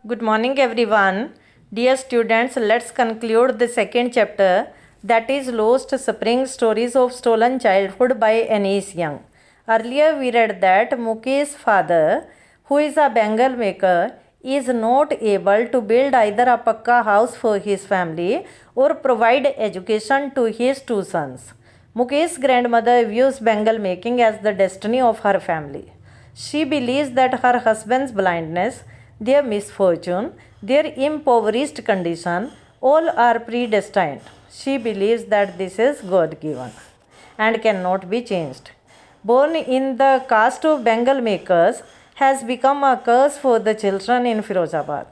Good morning, everyone. Dear students, let's conclude the second chapter, that is Lost Spring Stories of Stolen Childhood by Anise Young. Earlier, we read that Mukesh's father, who is a bangle maker, is not able to build either a pakka house for his family or provide education to his two sons. Mukesh's grandmother views bangle making as the destiny of her family. She believes that her husband's blindness, their misfortune, their impoverished condition, all are predestined. She believes that this is God given and cannot be changed. Born in the caste of bangle makers has become a curse for the children in Firozabad.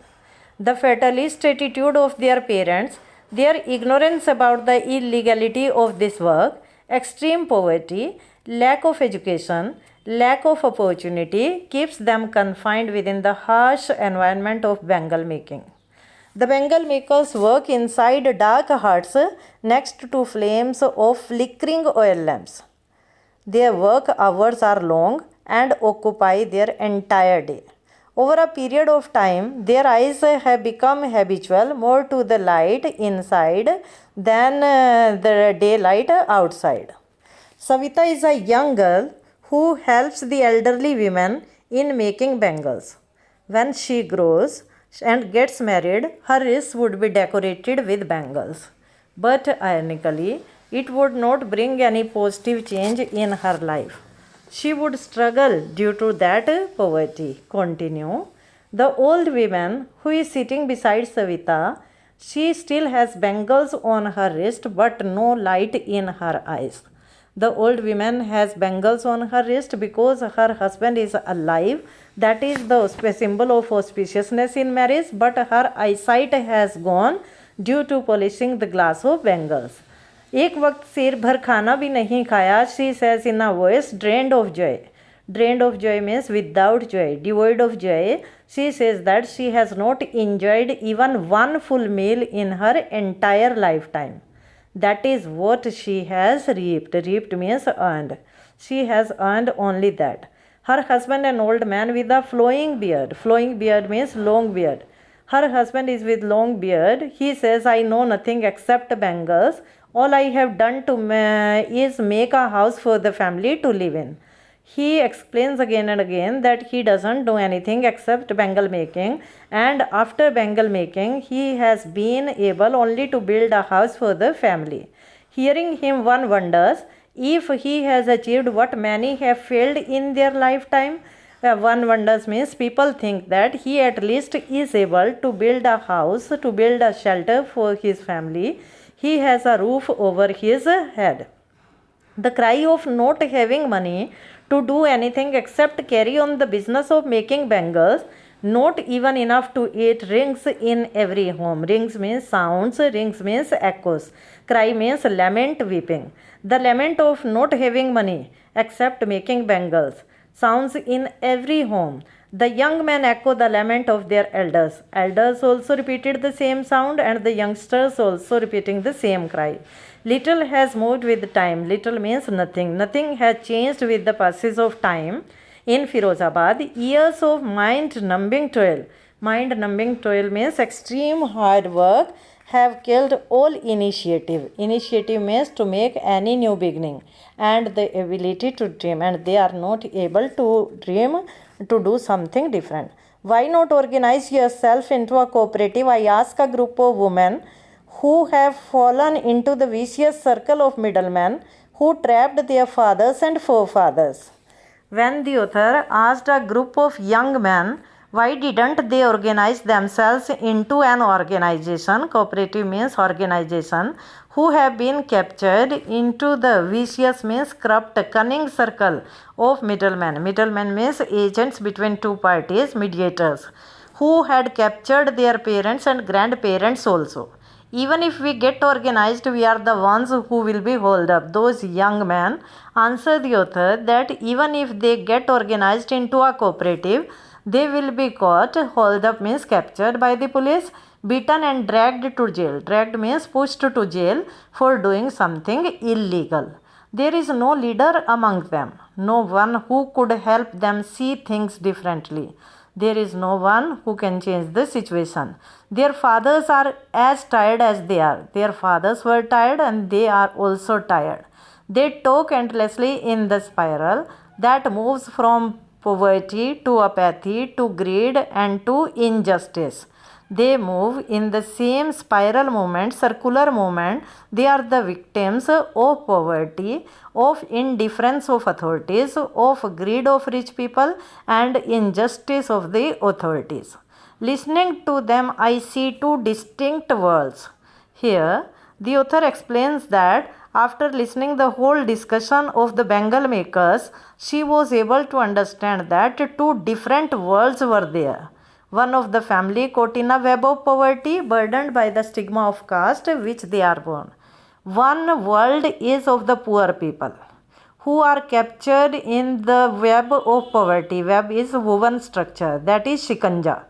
The fatalist attitude of their parents, their ignorance about the illegality of this work, extreme poverty, lack of education, lack of opportunity keeps them confined within the harsh environment of bangle making. The bangle makers work inside dark huts next to flames of flickering oil lamps. Their work hours are long and occupy their entire day. Over a period of time, their eyes have become habitual more to the light inside than the daylight outside. Savita is a young girl who helps the elderly women in making bangles. When she grows and gets married, her wrists would be decorated with bangles. But ironically, it would not bring any positive change in her life. She would struggle due to that poverty. Continue. The old woman who is sitting beside Savita, she still has bangles on her wrist but no light in her eyes. The old woman has bangles on her wrist because her husband is alive. That is the symbol of auspiciousness in marriage, but her eyesight has gone due to polishing the glass of bangles. एक वक्त सिर भर खाना भी नहीं खाया. She says in a voice drained of joy. Drained of joy means without joy, devoid of joy. She says that she has not enjoyed even one full meal in her entire lifetime. That is what she has reaped. Reaped means earned. She has earned only that. Her husband, an old man with a flowing beard. Flowing beard means long beard. Her husband is with long beard. He says, I know nothing except bangles. All I have done is make a house for the family to live in. He explains again and again that he doesn't do anything except bangle making, and after bangle making he has been able only to build a house for the family. Hearing him, one wonders if he has achieved what many have failed in their lifetime. One wonders means people think that he at least is able to build a house, to build a shelter for his family. He has a roof over his head. The cry of not having money to do anything except carry on the business of making bangles, not even enough to eat, rings in every home. Rings means sounds, rings means echoes. Cry means lament, weeping. The lament of not having money except making bangles sounds in every home. The young men echo the lament of their elders. Elders also repeated the same sound, and the youngsters also repeating the same cry. Little has moved with time. Little means nothing. Nothing has changed with the passage of time. In Firozabad, years of mind-numbing toil. Mind-numbing toil means extreme hard work have killed all initiative. Initiative means to make any new beginning and the ability to dream, and they are not able to dream to do something different. Why not organize yourself into a cooperative? I ask a group of women who have fallen into the vicious circle of middlemen who trapped their fathers and forefathers. When the author asked a group of young men why didn't they organize themselves into an organization, cooperative means organization, who have been captured into the vicious means corrupt, cunning circle of middlemen. Middlemen means agents between two parties, mediators, who had captured their parents and grandparents also. Even if we get organized, we are the ones who will be held up. Those young men answer the author that even if they get organized into a cooperative, they will be caught. Hold up means captured by the police, beaten and dragged to jail. Dragged means pushed to jail for doing something illegal. There is no leader among them, no one who could help them see things differently. There is no one who can change the situation. Their fathers are as tired as they are. Their fathers were tired and they are also tired. They talk endlessly in the spiral that moves from poverty to apathy to greed and to injustice. They move in the same spiral movement, circular movement. They are the victims of poverty, of indifference of authorities, of greed of rich people, and injustice of the authorities. Listening to them, I see two distinct worlds. Here, the author explains that after listening the whole discussion of the Bengal makers, she was able to understand that two different worlds were there. One of the family caught in a web of poverty, burdened by the stigma of caste which they are born. One world is of the poor people who are captured in the web of poverty. Web is woven structure, that is shikanja,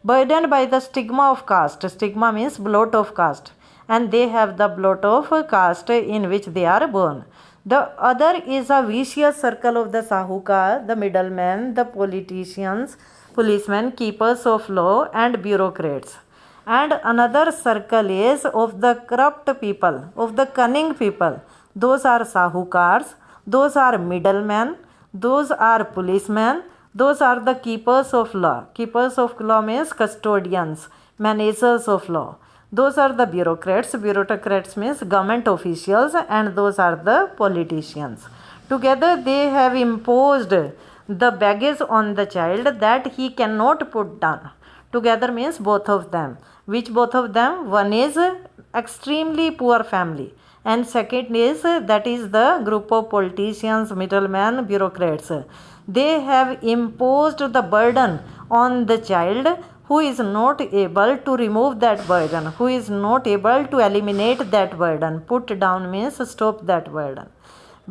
burdened by the stigma of caste. Stigma means bloat of caste, and they have the bloat of caste in which they are born. The other is a vicious circle of the sahukar, the middlemen, the politicians, policemen, keepers of law, and bureaucrats. And another circle is of the corrupt people, of the cunning people. Those are sahukars, those are middlemen, those are policemen, those are the keepers of law. Keepers of law means custodians, managers of law. Those are the bureaucrats. Bureaucrats means government officials, and those are the politicians. Together they have imposed the baggage on the child that he cannot put down. Together means both of them. Which both of them? One is extremely poor family, and second is that is the group of politicians, middlemen, bureaucrats. They have imposed the burden on the child who is not able to remove that burden, who is not able to eliminate that burden. Put down means stop that burden.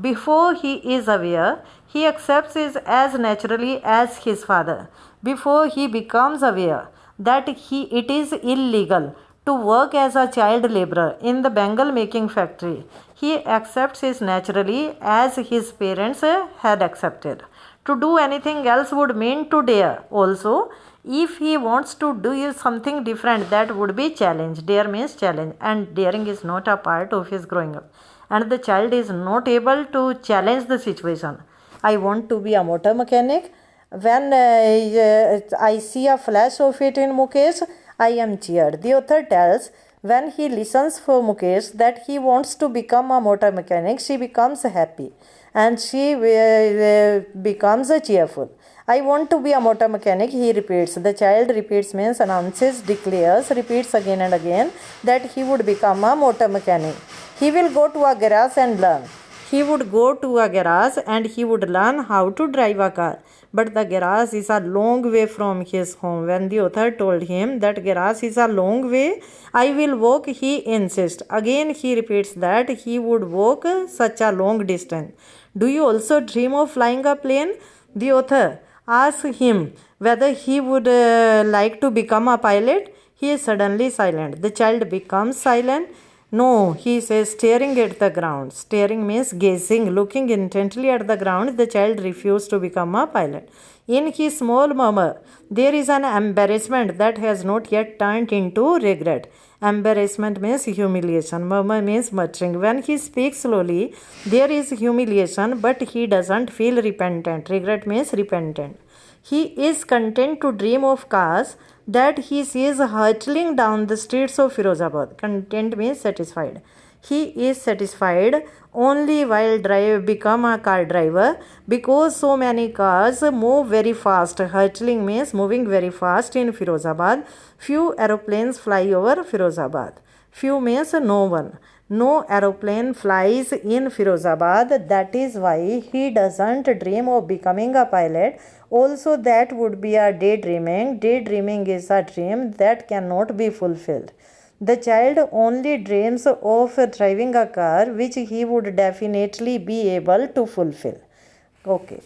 Before he is aware, he accepts it as naturally as his father. Before he becomes aware that it is illegal to work as a child laborer in the Bengal making factory, he accepts it naturally as his parents had accepted. To do anything else would mean to dare. Also, if he wants to do something different, that would be challenge. Dare means challenge, and daring is not a part of his growing up. And the child is not able to challenge the situation. I want to be a motor mechanic. When I see a flash of it in Mukesh, I am cheered. The author tells when he listens for Mukesh that he wants to become a motor mechanic, she becomes happy and she becomes cheerful. I want to be a motor mechanic, he repeats. The child repeats means announces, declares, repeats again and again that he would become a motor mechanic. He will go to a garage and learn. He would go to a garage and he would learn how to drive a car. But the garage is a long way from his home. When the author told him that garage is a long way, I will walk, he insists. Again he repeats that he would walk such a long distance. Do you also dream of flying a plane? The author asks him whether he would like to become a pilot. He is suddenly silent. The child becomes silent. No, he says, staring at the ground. Staring means gazing, looking intently at the ground. The child refused to become a pilot. In his small murmur, there is an embarrassment that has not yet turned into regret. Embarrassment means humiliation. Murmur means muttering. When he speaks slowly, there is humiliation, but he doesn't feel repentant. Regret means repentant. He is content to dream of cars that he sees hurtling down the streets of Firozabad. Content means satisfied. He is satisfied only while become a car driver because so many cars move very fast. Hurtling means moving very fast in Firozabad. Few aeroplanes fly over Firozabad. Few means no one. No aeroplane flies in Firozabad. That is why he doesn't dream of becoming a pilot. Also, that would be a daydreaming. Daydreaming is a dream that cannot be fulfilled. The child only dreams of driving a car which he would definitely be able to fulfill. Okay.